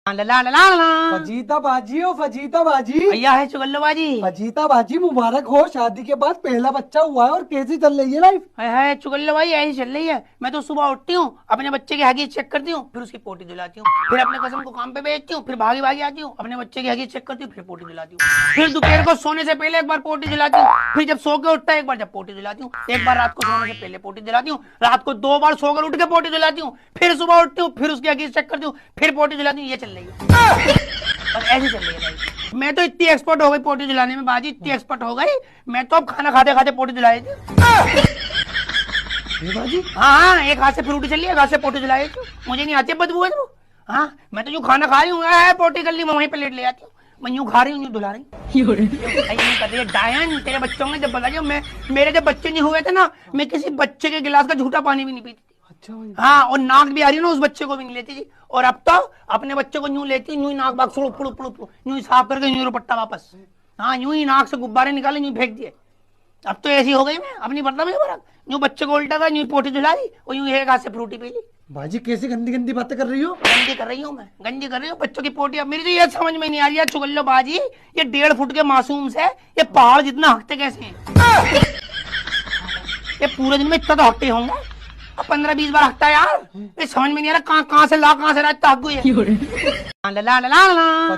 ला ला ला ला। Fajita बाजी हो fajita बाजी। भैया है चुगल्लो बाजी। फजीता बाजी मुबारक हो, शादी के बाद पहला बच्चा हुआ है। और कैसी चल रही है लाइफ? है चुगल्लो भाई ऐसी चल रही है। मैं तो सुबह उठती हूँ, अपने बच्चे की हगीज चेक करती हूँ, फिर उसकी पोटी दिलाती हूँ, फिर अपने कसम को काम पे भेजती हूँ, फिर भागी भागी आती हूँ, अपने बच्चे की हगीज चेक करती हूँ, फिर पोटी दिलाती हूँ, फिर दोपहर को सोने से पहले एक बार पोटी दिलाती हूँ, फिर जब सो के उठता है एक बार जब पोटी दिलाती हूँ, एक बार रात को सोने से पहले पोटी दिलाती हूँ, रात को 2 बार सोकर उठ के पोटी दिलाती हूँ, फिर सुबह उठती हूँ, फिर उसकी हगीज चेक करती हूँ, फिर पोटी दिलाती हूँ। ये चल रही है और ऐसी चल रही है लाइफ। मैं तो इतनी एक्सपर्ट हो गई पोटी दिलाने में बाजी, इतनी एक्सपर्ट हो गई, मैं तो अब खाना खाते खाते पोटी दिलाई थी बाजी। हाँ, एक हाथ से फ्रूटी चल रही है, एक हाथ से पोटी दिलाई थी। मुझे नहीं आती बदबू है तो। हाँ, मैं तो यूं खाना खा रही हूँ, पोटी कर ली, मैं वहीं पे लेट ले आती हूँ, मैं यूं खा रही हूँ, यूं धुला रही हूँ। डायन तेरे बच्चों ने जब बताया, मैं मेरे जब बच्चे नहीं हुए थे ना, मैं किसी बच्चे के गिलास का झूठा पानी भी नहीं पीती। अच्छा भाई। हाँ, और नाक भी आ रही है ना, उस बच्चे को भी नहीं लेती थी। और अब तो अपने बच्चे को यूं लेती, यूं ही नाक बाग यूं ही साफ करके यूं रुपट्टा वापस। हाँ, यूं ही नाक से गुब्बारे निकाले, यूं फेंक दिए। अब तो ऐसी हो गई मैं, अपनी पड़ता मुझे फर्क। यूं बच्चे को उल्टा था, यूं पोटी दिलाई और यूं एक हाथ से फ्रूटी पी ली। बाजी कैसी गंदी गंदी बातें कर रही हो? गंदी कर रही हूँ मैं, गंदी कर रही हूँ बच्चों की पोटी। अब मेरी तो ये समझ में नहीं आ रही है चुगल्लो बाजी, ये 1.5 फुट के मासूम से ये पहाड़ जितना हकते कैसे हैं? ये पूरे दिन में इतना तो हकते होंगे, अब 15-20 बार हकता है यार। ये समझ में नहीं आ रहा कहाँ से ला, कहाँ से रहा, इतना हक गई है। ला ला ला ला ला।